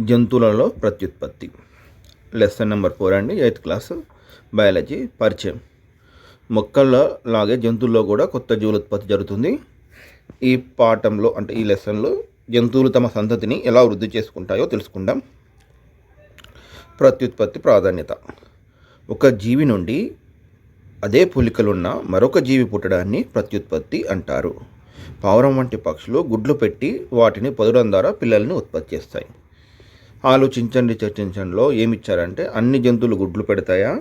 జంతువులలో ప్రత్యుత్పత్తి. Lesson number 4 అండి, 8th క్లాస్ బయాలజీ పరిచయం. మొక్కల్లో లాగే జంతువుల్లో కూడా కొత్త జీవుల ఉత్పత్తి జరుగుతుంది. ఈ పాఠంలో అంటే ఈ లెసన్లో జంతువులు తమ సంతతిని ఎలా వృద్ధి చేసుకుంటాయో తెలుసుకుందాం. ప్రత్యుత్పత్తి ప్రాధాన్యత. ఒక జీవి నుండి అదే పోలికలున్న మరొక జీవి పుట్టడాన్ని ప్రత్యుత్పత్తి అంటారు. పావురం వంటి పక్షులు గుడ్లు పెట్టి వాటిని పొదడం ద్వారా పిల్లల్ని ఉత్పత్తి చేస్తాయి. ఆలోచించండి, చర్చించండిలో ఏమిచ్చారంటే అన్ని జంతువులు గుడ్లు పెడతాయా,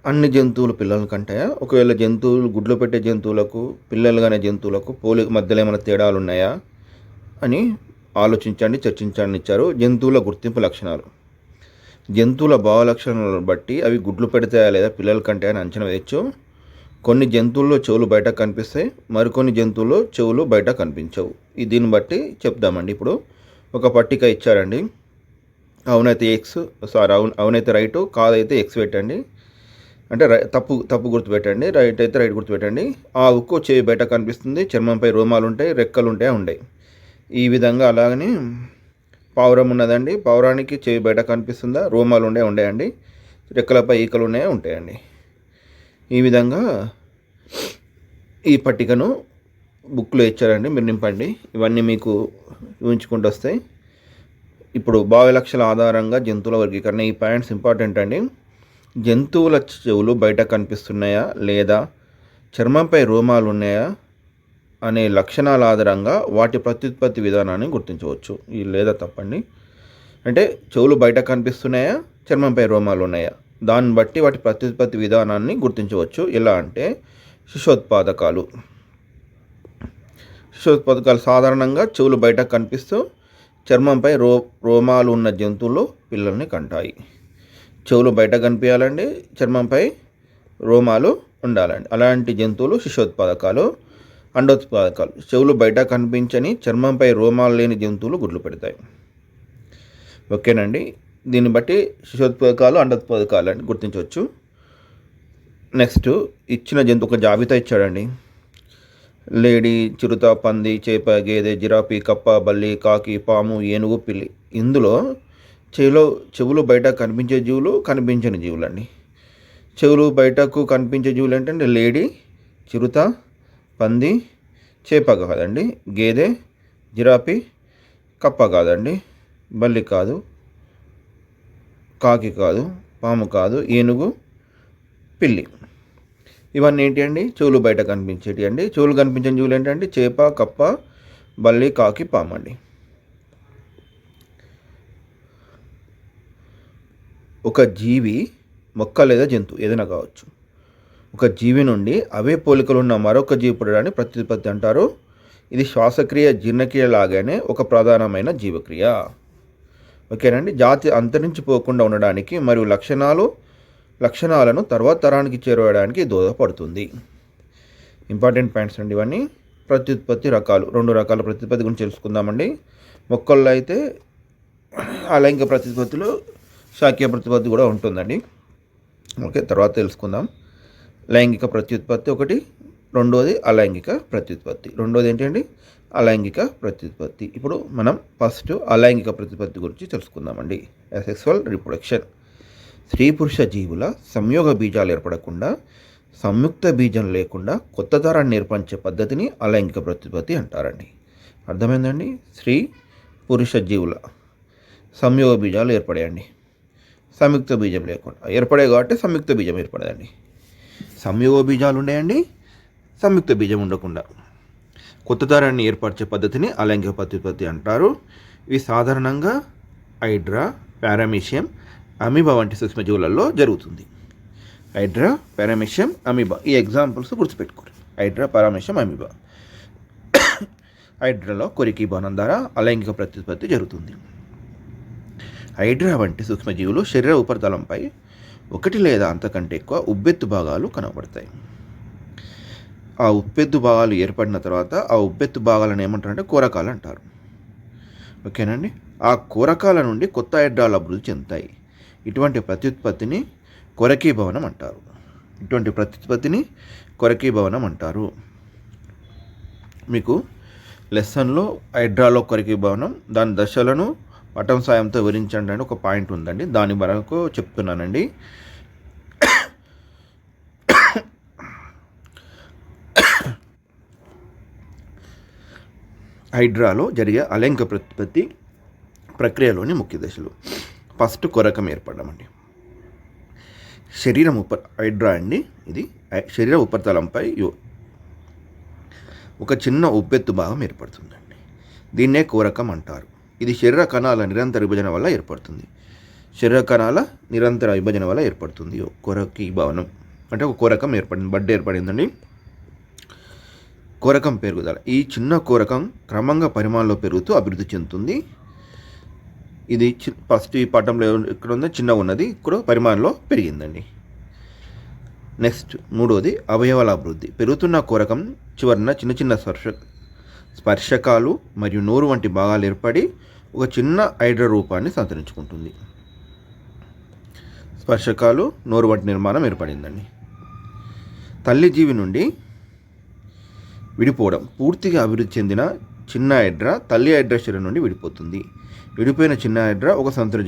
అన్ని జంతువులు పిల్లలు కంటాయా, ఒకవేళ జంతువులు గుడ్లు పెట్టే జంతువులకు పిల్లలుగానే జంతువులకు పోలిక మధ్యలో ఏమైనా తేడాలు ఉన్నాయా అని ఆలోచించండి, చర్చించండి ఇచ్చారు. జంతువుల గుర్తింపు లక్షణాలు. జంతువుల భావ లక్షణాలను బట్టి అవి గుడ్లు పెడతాయా లేదా పిల్లల కంటాయా అని అంచనా వేయచ్చు. కొన్ని జంతువుల్లో చెవులు బయట కనిపిస్తాయి, మరికొన్ని జంతువుల్లో చెవులు బయట కనిపించవు. దీన్ని బట్టి చెప్దామండి. ఇప్పుడు ఒక పట్టిక ఇచ్చారండి. అవునైతే ఎక్స్, అవునైతే రైటు, కాదైతే ఎక్స్ పెట్టండి. అంటే తప్పు గుర్తుపెట్టండి, రైట్ అయితే రైట్ గుర్తుపెట్టండి. ఆవుకు చెవి బయట కనిపిస్తుంది, చర్మంపై రోమాలు ఉంటాయి, రెక్కలు ఉంటాయి. ఈ విధంగా అలాగని పావురం ఉన్నదండి, పావురానికి చెవి బయట కనిపిస్తుందా, రోమాలు ఉండేయండి, రెక్కలపై ఈకలు ఉంటాయండి. ఈ విధంగా ఈ పట్టికను బుక్లో ఇచ్చారండి, మీరు నింపండి. ఇవన్నీ మీకు ఊహించుకుంటూ వస్తాయి. ఇప్పుడు భావ లక్షల ఆధారంగా జంతువుల వర్గీకరణ. ఈ పాయింట్స్ ఇంపార్టెంట్ అండి. జంతువుల చెవులు బయట కనిపిస్తున్నాయా లేదా చర్మంపై రోమాలు ఉన్నాయా అనే లక్షణాల ఆధారంగా వాటి ప్రత్యుత్పత్తి విధానాన్ని గుర్తించవచ్చు. ఈ లేదా తప్పండి. అంటే చెవులు బయట కనిపిస్తున్నాయా, చర్మంపై రోమాలు ఉన్నాయా, దాన్ని బట్టి వాటి ప్రత్యుత్పత్తి విధానాన్ని గుర్తించవచ్చు. ఎలా అంటే శిశోత్పాదకాలు సాధారణంగా చెవులు బయట కనిపిస్తూ చర్మంపై రోమాలు ఉన్న జంతువులు పిల్లల్ని కంటాయి. చెవులు బయట కనిపించాలండి, చర్మంపై రోమాలు ఉండాలండి. అలాంటి జంతువులు శిశోత్పాదకాలు. అండోత్పాదకాలు. చెవులు బయట కనిపించని చర్మంపై రోమాలు లేని జంతువులు గుడ్లు పెడతాయి. ఓకేనండి. దీన్ని బట్టి శిశోత్పాదకాలు, అండోత్పాదకాలు అని గుర్తించవచ్చు. నెక్స్ట్ ఇచ్చిన జంతువు ఒక జాబితా ఇచ్చాడండి. లేడి, చిరుత, పంది, చేప, గేదె, జిరాఫీ, కప్ప, బల్లి, కాకి, పాము, ఏనుగు, పిల్లి. ఇందులో చెవులు బయట కనిపించే జీవులు, కనిపించని జీవులు అండి. చెవులు బయటకు కనిపించే జీవులు ఏంటంటే లేడి, చిరుత, పంది, చేప కాదండి, గేదె, జిరాఫీ, కప్ప కాదండి, బల్లి కాదు, కాకి కాదు, పాము కాదు, ఏనుగు, పిల్లి. ఇవన్నీ ఏంటి అండి? చెవులు బయట కనిపించేటి అండి. చెవులు కనిపించే జీవులు ఏంటంటే చేప, కప్ప, బల్లి, కాకి, పాము అండి. ఒక జీవి మొక్క లేదా జంతువు ఏదైనా కావచ్చు. ఒక జీవి నుండి అవే పోలికలు ఉన్న మరొక జీవి పుట్టడాన్ని ప్రత్యుత్పత్తి అంటారు. ఇది శ్వాసక్రియ, జీర్ణక్రియ లాగానే ఒక ప్రధానమైన జీవక్రియ. ఓకేనండి. జాతి అంతరించిపోకుండా ఉండడానికి మరియు లక్షణాలను తర్వాత తరానికి చేరవేయడానికి దోహదపడుతుంది. ఇంపార్టెంట్ పాయింట్స్ అండి ఇవన్నీ. ప్రత్యుత్పత్తి రకాలు. 2 రకాల ప్రత్యుత్పత్తి గురించి తెలుసుకుందామండి. మొక్కల్లో అయితే అలైంగిక ప్రత్యుత్పత్తిలో శాఖీయ ప్రత్యుత్పత్తి కూడా ఉంటుందండి. ఓకే, తర్వాత తెలుసుకుందాం. లైంగిక ప్రత్యుత్పత్తి ఒకటి, రెండోది అలైంగిక ప్రత్యుత్పత్తి. రెండోది ఏంటండి? అలైంగిక ప్రత్యుత్పత్తి. ఇప్పుడు మనం ఫస్ట్ అలైంగిక ప్రత్యుత్పత్తి గురించి తెలుసుకుందామండి. Sexual reproduction. స్త్రీ పురుష జీవుల సంయోగ బీజాలు ఏర్పడకుండా, సంయుక్త బీజం లేకుండా కొత్త తరాన్ని ఏర్పరిచే పద్ధతిని అలైంగిక ప్రత్యుత్పత్తి అంటారండి. అర్థమైందండి? స్త్రీ పురుష జీవుల సంయోగ బీజాలు ఏర్పడాయండి, సంయుక్త బీజం లేకుండా ఏర్పడాయి కాబట్టి సంయుక్త బీజం ఏర్పడదండి. సంయోగ బీజాలు ఉండేయండి, సంయుక్త బీజం ఉండకుండా కొత్త తరాన్ని ఏర్పరిచే పద్ధతిని అలైంగిక ప్రత్యుత్పత్తి అంటారు. ఇవి సాధారణంగా హైడ్రా, పారామీషియం, అమీబా వంటి సూక్ష్మజీవులలో జరుగుతుంది. Hydra, paramecium, amoeba. ఈ ఎగ్జాంపుల్స్ గుర్తుపెట్టుకోండి. Hydra, paramecium, amoeba. హైడ్రాలో కొరికి బాణం ద్వారా అలైంగిక ప్రత్యుత్పత్తి జరుగుతుంది. హైడ్రా వంటి సూక్ష్మజీవులు శరీర ఉపరితలంపై 1 లేదా అంతకంటే ఎక్కువ ఉబ్బెత్తు భాగాలు కనబడతాయి. ఆ ఉబ్బెత్తు భాగాలు ఏర్పడిన తర్వాత ఆ ఉబ్బెత్తు భాగాలను ఏమంటారంటే కోరకాలు అంటారు. ఓకేనండి. ఆ కోరకాల నుండి కొత్త హైడ్రాలు అభివృద్ధి చెందుతాయి. ఇటువంటి ప్రత్యుత్పత్తిని కొరకీభవనం అంటారు. మీకు లెసన్లో హైడ్రాలో కొరకీభవనం, దాని దశలను, పటం సాయంతో వివరించండి అని ఒక పాయింట్ ఉందండి, దాని వరకు చెప్తున్నానండి. హైడ్రాలో జరిగే అలైంగిక ప్రత్యుత్పత్తి ప్రక్రియలోని ముఖ్య దశలు. ఫస్ట్ కొరకం ఏర్పడడం అండి. హైడ్రా అండి, ఇది శరీర ఉపరితలంపై ఒక చిన్న ఉబ్బెత్తు భాగం ఏర్పడుతుందండి. దీన్నే కోరకం అంటారు. ఇది శరీర కణాల నిరంతర విభజన వల్ల ఏర్పడుతుంది. కొరకి భవనం అంటే ఒక కోరకం ఏర్పడిందండి. కోరకం పెరుగుదల. ఈ చిన్న కోరకం క్రమంగా పరిమాణంలో పెరుగుతూ అభివృద్ధి చెందుతుంది. ఇది ఫస్ట్ ఈ పటంలో ఇక్కడ ఉందో చిన్నగా ఉన్నది, ఇక్కడ పరిమాణంలో పెరిగిందండి. నెక్స్ట్ మూడోది అవయవాల అభివృద్ధి. పెరుగుతున్న కోరకం చివరన చిన్న చిన్న స్పర్శకాలు మరియు నోరు వంటి భాగాలు ఏర్పడి ఒక చిన్న హైడ్రా రూపాన్ని సంతరించుకుంటుంది. స్పర్శకాలు, నోరు వంటి నిర్మాణం ఏర్పడిందండి. తల్లి జీవి నుండి విడిపోవడం. పూర్తిగా అభివృద్ధి చెందిన చిన్న హైడ్రా తల్లి హైడ్రా శరీరం నుండి విడిపోతుంది. విడిపోయిన చిన్న హైడ్రా ఒక స్వతంత్ర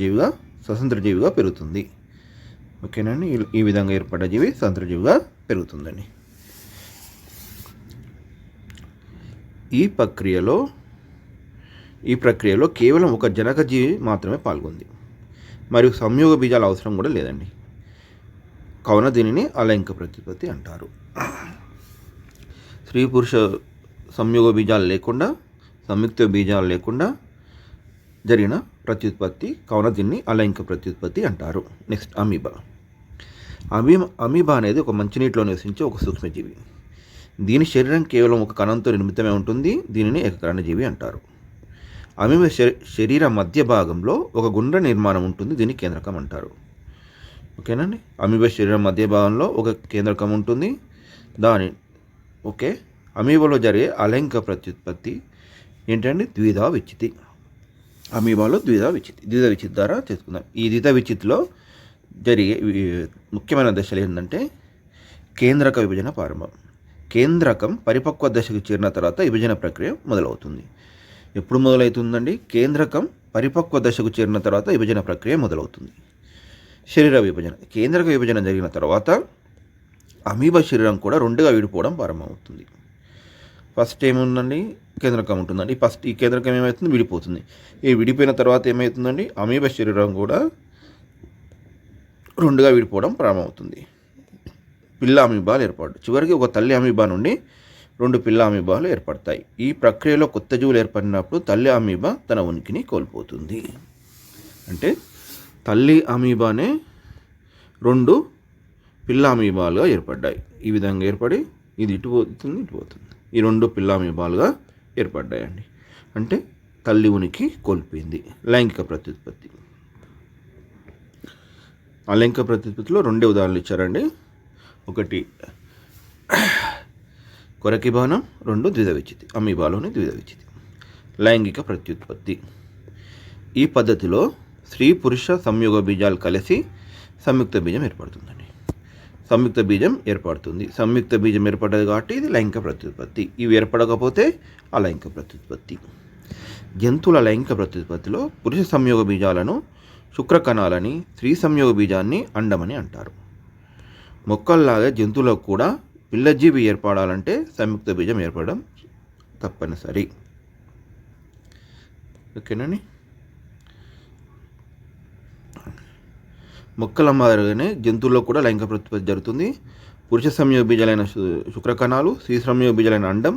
జీవిగా పెరుగుతుంది. ఓకేనండి, ఈ విధంగా ఏర్పడ్డ జీవి స్వతంత్ర జీవిగా పెరుగుతుందండి. ఈ ప్రక్రియలో కేవలం ఒక జనక జీవి మాత్రమే పాల్గొంది మరియు సంయోగ బీజాల అవసరం కూడా లేదండి. కావున దీనిని అలైంగిక ప్రత్యుత్పత్తి అంటారు. స్త్రీ పురుష సంయోగ బీజాలు లేకుండా, సంయుక్త బీజాలు లేకుండా జరిగిన ప్రత్యుత్పత్తి, కావున దీన్ని అలైంగిక ప్రత్యుత్పత్తి అంటారు. నెక్స్ట్ అమీబా అనేది ఒక మంచినీటిలో నివసించే ఒక సూక్ష్మజీవి. దీని శరీరం కేవలం ఒక కణంతో నిర్మితమే ఉంటుంది. దీనిని ఏకకరణజీవి అంటారు. అమీబా శరీర మధ్య భాగంలో ఒక గుండ్ర నిర్మాణం ఉంటుంది. దీన్ని కేంద్రకం అంటారు. ఓకేనండి, అమీబా శరీరం మధ్య భాగంలో ఒక కేంద్రకం ఉంటుంది. అమీబాలో జరిగే అలైంగిక ప్రత్యుత్పత్తి ఏంటంటే ద్విధా విచ్చితి. అమీబాలో ద్విధా విచ్చితి ద్వారా చేసుకుందాం. ఈ ద్విధా విచ్చితిలో జరిగే ముఖ్యమైన దశలు ఏంటంటే కేంద్రక విభజన ప్రారంభం. కేంద్రకం పరిపక్వ దశకు చేరిన తర్వాత విభజన ప్రక్రియ మొదలవుతుంది. ఎప్పుడు మొదలవుతుందండి? కేంద్రకం పరిపక్వ దశకు చేరిన తర్వాత విభజన ప్రక్రియ మొదలవుతుంది. శరీర విభజన. కేంద్రక విభజన జరిగిన తర్వాత అమీబా శరీరం కూడా రెండుగా విడిపోవడం ప్రారంభమవుతుంది. ఫస్ట్ ఏముందండి? కేంద్రకం ఉంటుందండి. ఈ కేంద్రకం ఏమవుతుంది? విడిపోతుంది. ఈ విడిపోయిన తర్వాత ఏమవుతుందండి? అమీబా శరీరం కూడా రెండుగా విడిపోవడం ప్రారంభమవుతుంది. పిల్ల అమీబాలు ఏర్పడు. చివరికి ఒక తల్లి అమీబా నుండి 2 పిల్ల అమీబాలు ఏర్పడతాయి. ఈ ప్రక్రియలో కొత్త జీవులు ఏర్పడినప్పుడు తల్లి అమీబా తన ఉనికిని కోల్పోతుంది. అంటే తల్లి అమీబానే 2 పిల్ల అమీబాలుగా ఏర్పడ్డాయి. ఈ విధంగా ఏర్పడి ఇది ఇటు పోతుంది. ఈ 2 పిల్ల అమీబాలుగా ఏర్పడ్డాయండి. అంటే తల్లి ఉనికి కోల్పోయింది. లైంగిక ప్రత్యుత్పత్తి. అలైంగిక ప్రత్యుత్పత్తిలో 2 ఉదాహరణలు ఇచ్చారండి. ఒకటి కొరకి భవనం, 2 ద్విధ విచ్చితి. అమీబాలోని ద్విధ విచ్చితి. లైంగిక ప్రత్యుత్పత్తి. ఈ పద్ధతిలో స్త్రీ పురుష సంయోగ బీజాలు కలిసి సంయుక్త బీజం ఏర్పడుతుందండి. సంయుక్త బీజం ఏర్పడ్డది కాబట్టి ఇది లైంగిక ప్రత్యుత్పత్తి. ఇవి ఏర్పడకపోతే అలైంగిక ప్రత్యుత్పత్తి. జంతువుల లైంగిక ప్రత్యుత్పత్తిలో పురుష సంయోగ బీజాలను శుక్రకణాలని, స్త్రీ సంయోగ బీజాన్ని అండమని అంటారు. మొక్కల్లాగా జంతువులకు కూడా పిల్లజీవి ఏర్పడాలంటే సంయుక్త బీజం ఏర్పడడం తప్పనిసరి. ఓకేనండి. మొక్కల మాదిరిగానే జంతువుల్లో కూడా లైంగిక ప్రత్యుత్పత్తి జరుగుతుంది. పురుష సంయోగ బీజాలైన శుక్రకణాలు, స్త్రీ సంయోగ బీజాలైన అండం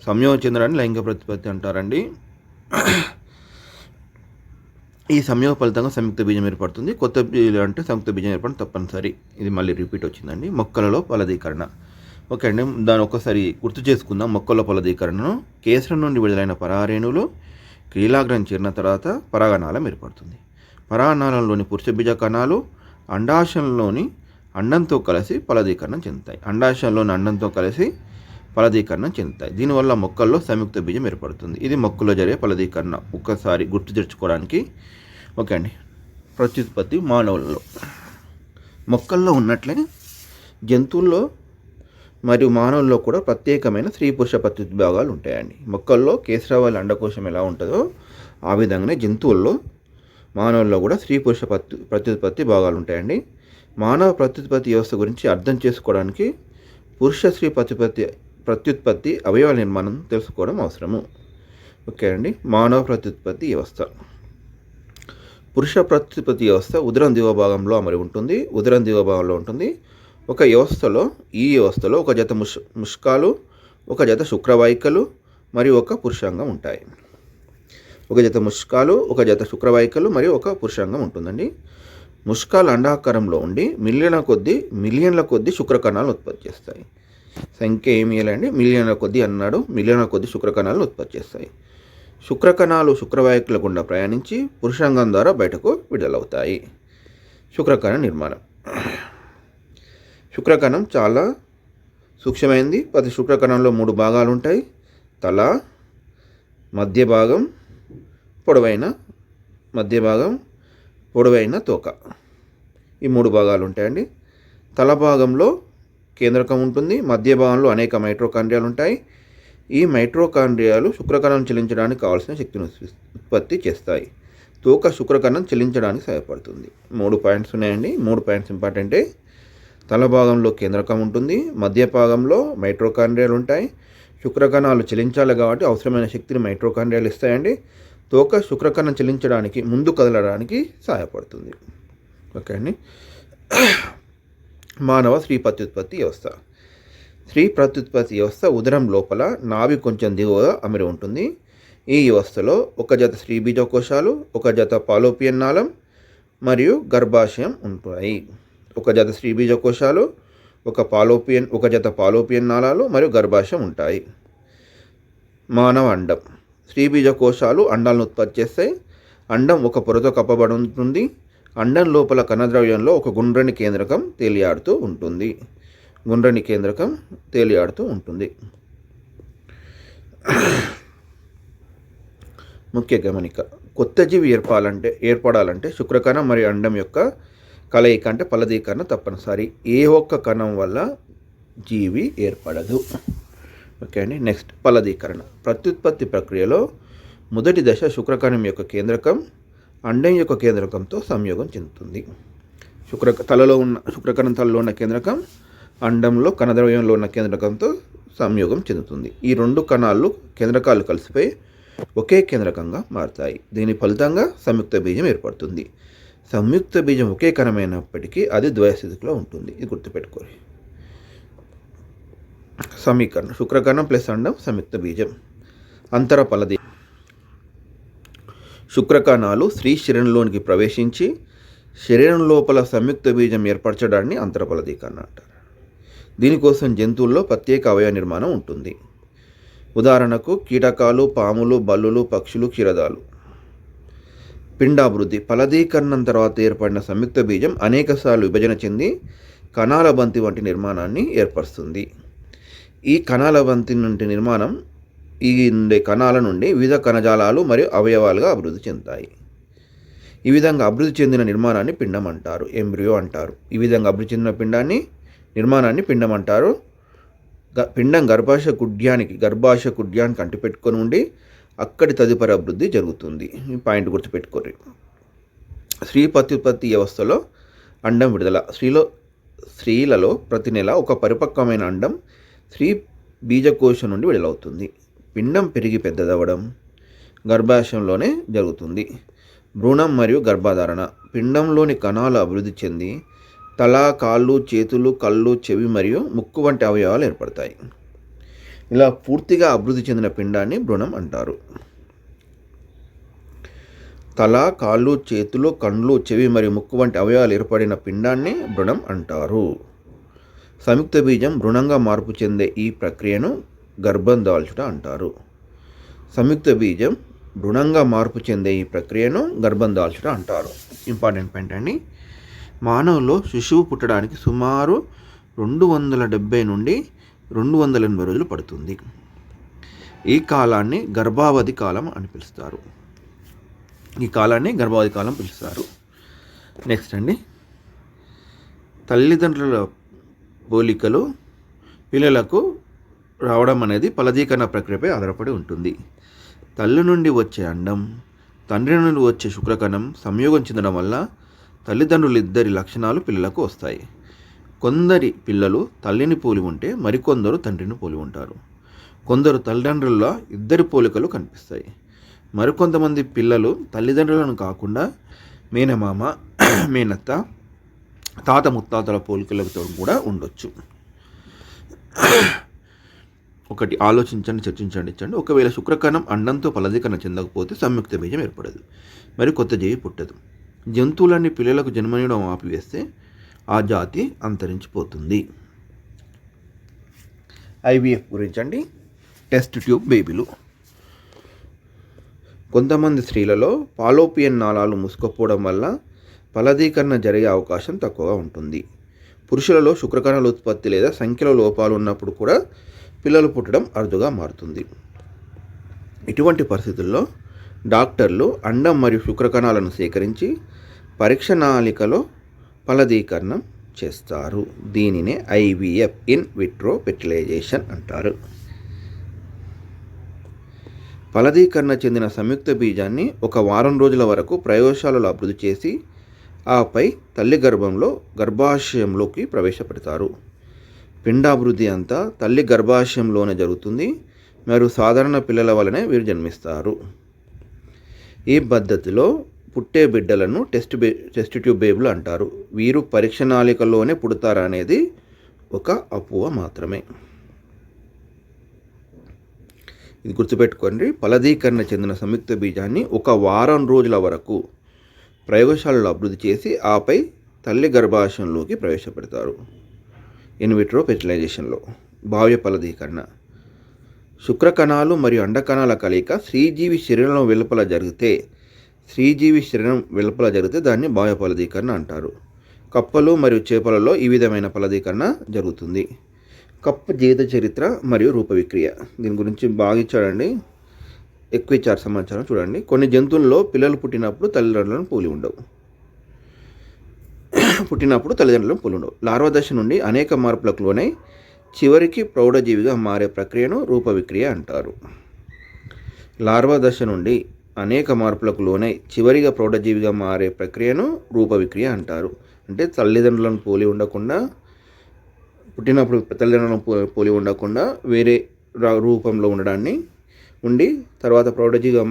సంయోగం చెందడాన్ని లైంగిక ప్రత్యుత్పత్తి అంటారండి. ఈ సంయోగ ఫలితంగా సంయుక్త బీజం ఏర్పడుతుంది. కొత్త బీజాలు అంటే సంయుక్త బీజం ఏర్పడడం తప్పనిసరి. ఇది మళ్ళీ రిపీట్ వచ్చిందండి. మొక్కలలో ఫలదీకరణ. ఓకే అండి, దాన్ని ఒకసారి గుర్తు చేసుకుందాం. మొక్కల ఫలదీకరణను కేసరం నుండి విడుదలైన పరారేణువులు క్రీలాగ్రం చేరిన తర్వాత పరాగనాళం ఏర్పడుతుంది. పరాగనాళంలోని పురుష బీజ కణాలు అండాశయంలోని అండంతో కలిసి ఫలదీకరణం చెందుతాయి. దీనివల్ల మొక్కల్లో సంయుక్త బీజం ఏర్పడుతుంది. ఇది మొక్కల్లో జరిగే ఫలదీకరణ. ఒక్కసారి గుర్తు తెచ్చుకోవడానికి. ఓకే అండి. ప్రత్యుత్పత్తి మానవులలో మొక్కల్లో ఉన్నట్లే జంతువుల్లో మరియు మానవుల్లో కూడా ప్రత్యేకమైన స్త్రీ పురుష ప్రత్యుద్భాగాలు ఉంటాయండి. మొక్కల్లో కేసరావళి అండకోశం ఎలా ఉంటుందో ఆ విధంగానే జంతువుల్లో మానవుల్లో కూడా స్త్రీ పురుష ప్రత్యుత్పత్తి భాగాలు ఉంటాయండి. మానవ ప్రత్యుత్పత్తి వ్యవస్థ గురించి అర్థం చేసుకోవడానికి పురుష స్త్రీ ప్రత్యుత్పత్తి అవయవ నిర్మాణం తెలుసుకోవడం అవసరము. ఓకే అండి. మానవ ప్రత్యుత్పత్తి వ్యవస్థ. పురుష ప్రత్యుత్పత్తి వ్యవస్థ ఉదరం దిగువ భాగంలో అమరి ఉంటుంది. ఉదరం దిగువ భాగంలో ఉంటుంది. ఈ వ్యవస్థలో ఒక జత ముష్కాలు, ఒక జత శుక్రవాహికలు మరియు ఒక పురుషాంగం ఉంటాయి. ఒక జత ముష్కాలు, ఒక జత శుక్రవాహికలు మరియు ఒక పురుషాంగం ఉంటుందండి. ముష్కాలు అండాకారంలో ఉండి మిలియన్ల కొద్ది శుక్రకణాలను ఉత్పత్తి చేస్తాయి. సంఖ్య ఏమి ఇవ్వాలండి? మిలియన్ల కొద్ది శుక్రకణాలను ఉత్పత్తి చేస్తాయి. శుక్రకణాలు శుక్రవాహికల గుండా ప్రయాణించి పురుషాంగం ద్వారా బయటకు విడుదలవుతాయి. శుక్రకణ నిర్మాణం. శుక్రకణం చాలా సూక్ష్మమైంది. ప్రతి శుక్రకణంలో 3 భాగాలు ఉంటాయి. తల, మధ్య భాగం, పొడవైన తోక. ఈ 3 భాగాలు ఉంటాయండి. తల భాగంలో కేంద్రకం ఉంటుంది. మధ్య భాగంలో అనేక మైటోకాండ్రియాలు ఉంటాయి. ఈ మైటోకాండ్రియాలు శుక్రకణం చెల్లించడానికి కావాల్సిన శక్తిని ఉత్పత్తి చేస్తాయి. తోక శుక్రకణం చెల్లించడానికి సహాయపడుతుంది. 3 పాయింట్స్ ఉన్నాయండి. 3 పాయింట్స్ ఇంపార్టెంటే. తల భాగంలో కేంద్రకం ఉంటుంది. మధ్య భాగంలో మైటోకాండ్రియాలు ఉంటాయి. శుక్రకణాలు చెల్లించాలి కాబట్టి అవసరమైన శక్తిని మైటోకాండ్రియాలు ఇస్తాయండి. తోక శుక్రకణం చెల్లించడానికి, ముందు కదలడానికి సహాయపడుతుంది. ఓకే అండి. మానవ స్త్రీ ప్రత్యుత్పత్తి వ్యవస్థ. స్త్రీ ప్రత్యుత్పత్తి వ్యవస్థ ఉదరం లోపల నాభి కొంచెం దిగువగా అమరి ఉంటుంది. ఈ వ్యవస్థలో ఒక జత స్త్రీ బీజకోశాలు, ఒక జత ఫాలోపియన్ నాళం మరియు గర్భాశయం ఉంటాయి. ఒక జత స్త్రీ బీజకోశాలు, ఒక జత ఫాలోపియన్ నాళాలు మరియు గర్భాశయం ఉంటాయి. మానవ అండం. స్త్రీ బీజకోశాలు అండాలను ఉత్పత్తి చేస్తాయి. అండం ఒక పొరతో కప్పబడి ఉంటుంది. అండం లోపల కణద్రవ్యంలో ఒక గుండ్రని కేంద్రకం తేలియాడుతూ ఉంటుంది. ముఖ్య గమనిక. కొత్త జీవి ఏర్పడాలంటే శుక్రకణం మరియు అండం యొక్క కలయిక అంటే ఫలదీకరణ తప్పనిసరి. ఏ ఒక్క కణం వల్ల జీవి ఏర్పడదు. ఓకే అండి. నెక్స్ట్, ఫలదీకరణ. ప్రత్యుత్పత్తి ప్రక్రియలో మొదటి దశ శుక్రకణం యొక్క కేంద్రకం అండం యొక్క కేంద్రకంతో సంయోగం చెందుతుంది. శుక్రకణం తలలో ఉన్న కేంద్రకం అండంలో కణద్రవ్యంలో ఉన్న కేంద్రకంతో సంయోగం చెందుతుంది. ఈ 2 కేంద్రకాలు కలిసిపోయి ఒకే కేంద్రకంగా మారుతాయి. దీని ఫలితంగా సంయుక్త బీజం ఏర్పడుతుంది. సంయుక్త బీజం ఒకే కణమైనప్పటికీ అది ద్వయస్థితిలో ఉంటుంది. ఇది గుర్తుపెట్టుకోవాలి. సమీకరణం. శుక్రకణం ప్లస్ అండం సంయుక్త బీజం. అంతర ఫలదీ. శుక్రకణాలు స్త్రీ శరీరంలోనికి ప్రవేశించి శరీరం లోపల సంయుక్త బీజం ఏర్పరచడాన్ని అంతర ఫలదీకరణ అంటారు. దీనికోసం జంతువుల్లో ప్రత్యేక అవయవ నిర్మాణం ఉంటుంది. ఉదాహరణకు కీటకాలు, పాములు, బల్లులు, పక్షులు, క్షీరదాలు. పిండాభివృద్ధి. ఫలదీకరణం తర్వాత ఏర్పడిన సంయుక్త బీజం అనేకసార్లు విభజన చెంది కణాల బంతి వంటి నిర్మాణాన్ని ఏర్పరుస్తుంది. ఈ కణాల బంతి నుండి కణాల నుండి వివిధ కణజాలాలు మరియు అవయవాలుగా అభివృద్ధి చెందుతాయి. ఈ విధంగా అభివృద్ధి చెందిన నిర్మాణాన్ని పిండం అంటారు, ఎంబ్రియో అంటారు. ఈ విధంగా అభివృద్ధి చెందిన నిర్మాణాన్ని పిండం అంటారు. పిండం గర్భాశయ కుడ్యానికి అంటిపెట్టుకొని ఉండి అక్కడి తదుపరి అభివృద్ధి జరుగుతుంది. ఈ పాయింట్ గుర్తుపెట్టుకోరు. స్త్రీ ప్రత్యుత్పత్తి వ్యవస్థలో అండం విడుదల. స్త్రీలలో ప్రతి నెల ఒక పరిపక్వమైన అండం స్త్రీ బీజకోశం నుండి విడుదలవుతుంది. పిండం పెరిగి పెద్దదవ్వడం గర్భాశయంలోనే జరుగుతుంది. భ్రూణం మరియు గర్భధారణ. పిండంలోని కణాలు అభివృద్ధి చెంది తల, కాళ్ళు, చేతులు, కళ్ళు, చెవి మరియు ముక్కు వంటి అవయవాలు ఏర్పడతాయి. ఇలా పూర్తిగా అభివృద్ధి చెందిన పిండాన్ని భ్రూణం అంటారు. తల, కాళ్ళు, చేతులు, కళ్ళు, చెవి మరియు ముక్కు వంటి అవయవాలు ఏర్పడిన పిండాన్ని భ్రూణం అంటారు. సంయుక్త బీజం భ్రూణంగా మార్పు చెందే ఈ ప్రక్రియను గర్భం దాల్చుట అంటారు. సంయుక్త బీజం భ్రూణంగా మార్పు చెందే ఈ ప్రక్రియను గర్భం దాల్చుట అంటారు. ఇంపార్టెంట్ పాయింట్ అండి. మానవులో శిశువు పుట్టడానికి సుమారు 270 నుండి 280 రోజులు పడుతుంది. ఈ కాలాన్ని గర్భావధి కాలం అని పిలుస్తారు. నెక్స్ట్ అండి, తల్లిదండ్రుల పోలికలు పిల్లలకు రావడం అనేది ఫలదీకరణ ప్రక్రియపై ఆధారపడి ఉంటుంది. తల్లి నుండి వచ్చే అండం తండ్రి నుండి వచ్చే శుక్రకణం సంయోగం చెందడం వల్ల తల్లిదండ్రులిద్దరి లక్షణాలు పిల్లలకు వస్తాయి. కొందరి పిల్లలు తల్లిని పోలి ఉంటే మరికొందరు తండ్రిని పోలి ఉంటారు. కొందరు తల్లిదండ్రుల ఇద్దరి పోలికలు కనిపిస్తాయి. మరికొంతమంది పిల్లలు తల్లిదండ్రులను కాకుండా మేనమామ, మేనత్త, తాత ముత్తాతల పోలికలతో కూడా ఉండొచ్చు. ఒకటి ఆలోచించండి, చర్చించండి. ఒకవేళ శుక్రకణం అండంతో ఫలదీకరణ చెందకపోతే సంయుక్త బీజం ఏర్పడదు, మరి కొత్త జీవి పుట్టదు. జంతువులన్నీ పిల్లలకు జన్మనీయడం ఆపివేస్తే ఆ జాతి అంతరించిపోతుంది. ఐవీఎఫ్ గురించండి. టెస్ట్ ట్యూబ్ బేబీలు. కొంతమంది స్త్రీలలో ఫాలోపియన్ నాళాలు మూసుకుపోవడం వల్ల ఫలదీకరణ జరిగే అవకాశం తక్కువగా ఉంటుంది. పురుషులలో శుక్రకణాల ఉత్పత్తి లేదా సంఖ్యలో లోపాలు ఉన్నప్పుడు కూడా పిల్లలు పుట్టడం అరుదుగా మారుతుంది. ఇటువంటి పరిస్థితుల్లో డాక్టర్లు అండం మరియు శుక్రకణాలను సేకరించి పరీక్ష నాళికలో ఫలదీకరణం చేస్తారు. దీనినే ఐవీఎఫ్, ఇన్ విట్రో ఫెర్టిలైజేషన్ అంటారు. ఫలదీకరణ చెందిన సంయుక్త బీజాన్ని ఒక వారం రోజుల వరకు ప్రయోగశాలలో అభివృద్ధి చేసి ఆపై తల్లి గర్భాశయంలోకి ప్రవేశపెడతారు. పిండాభివృద్ధి అంతా తల్లి గర్భాశయంలోనే జరుగుతుంది మరియు సాధారణ పిల్లల వలనే వీరు జన్మిస్తారు. ఈ పద్ధతిలో పుట్టే బిడ్డలను టెస్ట్ ట్యూబ్ బేబీలు అంటారు. వీరు పరీక్ష నాళికలోనే పుడతారనేది ఒక అపోహ మాత్రమే. ఇది గుర్తుపెట్టుకోండి. ఫలదీకరణ చెందిన సంయుక్త బీజాన్ని ఒక వారం రోజుల వరకు ప్రయోగశాలలో అభివృద్ధి చేసి ఆపై తల్లి గర్భాశయంలోకి ప్రవేశపెడతారు. ఇన్విట్రో ఫెర్టిలైజేషన్లో బాహ్య ఫలదీకరణ. శుక్రకణాలు మరియు అండకణాల కలయిక స్త్రీజీవి శరీరం వెలుపల జరిగితే దాన్ని బాహ్య ఫలదీకరణ అంటారు. కప్పలు మరియు చేపలలో ఈ విధమైన ఫలదీకరణ జరుగుతుంది. కప్ప జీవిత చరిత్ర మరియు రూప విక్రియ. దీని గురించి బాగా ఇచ్చాడండి, ఎక్కువ ఇచ్చారు సమాచారం. చూడండి, కొన్ని జంతువుల్లో పిల్లలు పుట్టినప్పుడు తల్లిదండ్రులను పోలి ఉండవు. లార్వా దశ నుండి అనేక మార్పులకు లోనై చివరికి ప్రౌఢజీవిగా మారే ప్రక్రియను రూప విక్రియ అంటారు. లార్వా దశ నుండి అనేక మార్పులకు లోనై చివరిగా ప్రౌఢజీవిగా మారే ప్రక్రియను రూప విక్రియ అంటారు. అంటే తల్లిదండ్రులను పోలి ఉండకుండా, పుట్టినప్పుడు తల్లిదండ్రులను పోలి ఉండకుండా వేరే రూపంలో ఉండి తర్వాత ప్రౌఢజీవిగా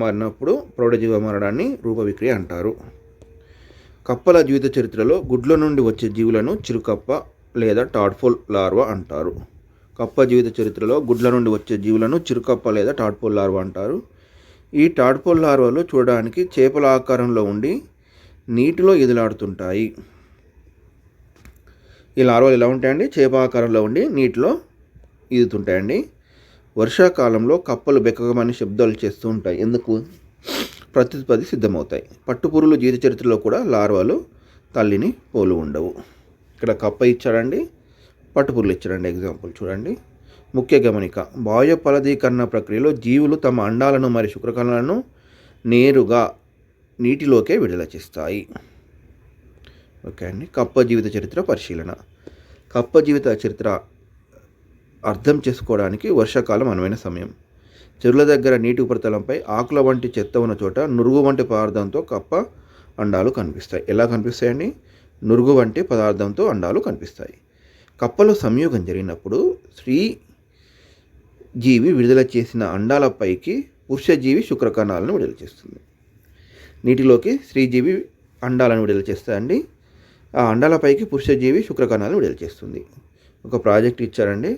మారడాన్ని రూప విక్రియ అంటారు. కప్పల జీవిత చరిత్రలో గుడ్ల నుండి వచ్చే జీవులను చిరుకప్ప లేదా టాడ్పోల్ లార్వా అంటారు. కప్ప జీవిత చరిత్రలో గుడ్ల నుండి వచ్చే జీవులను చిరుకప్ప లేదా టాడ్పోల్ లార్వా అంటారు. ఈ టాడ్పోల్ లార్వాలు చూడడానికి చేపల ఆకారంలో ఉండి నీటిలో ఈదులాడుతుంటాయి. ఈ లార్వాలు ఎలా ఉంటాయండి? చేప ఆకారంలో ఉండి నీటిలో ఈదుతుంటాయండి. వర్షాకాలంలో కప్పలు బెక్కమని శబ్దాలు చేస్తూ ఉంటాయి. ఎందుకు? ప్రత్యుత్పత్తి సిద్ధమవుతాయి. పట్టుపురుగుల జీవిత చరిత్రలో కూడా లార్వాలు తల్లిని పోలు ఉండవు. ఇక్కడ కప్ప ఇచ్చాడండి, పట్టుపురుగులు ఇచ్చాడండి. ఎగ్జాంపుల్ చూడండి. ముఖ్య గమనిక: బాహ్య ఫలదీకరణ ప్రక్రియలో జీవులు తమ అండాలను మరియు శుక్రకణాలను నేరుగా నీటిలోకే విడుదల చేస్తాయి. ఓకే అండి. కప్ప జీవిత చరిత్ర పరిశీలన. కప్ప జీవిత చరిత్ర అర్థం చేసుకోవడానికి వర్షాకాలం అనువైన సమయం. చెరువుల దగ్గర నీటి ఉపరితలంపై ఆకుల వంటి చెత్త ఉన్న చోట నురుగు వంటి పదార్థంతో కప్ప అండాలు కనిపిస్తాయి. ఎలా కనిపిస్తాయండి? నురుగు వంటి పదార్థంతో అండాలు కనిపిస్తాయి. కప్పలో సంయోగం జరిగినప్పుడు స్త్రీ జీవి విడుదల చేసిన అండాలపైకి పురుషజీవి శుక్రకణాలను విడుదల చేస్తుంది. నీటిలోకి స్త్రీజీవి అండాలను విడుదల చేస్తాయండి. ఆ అండాలపైకి పురుషజీవి శుక్రకణాలను విడుదల చేస్తుంది. ఒక ప్రాజెక్ట్ ఇచ్చారండి,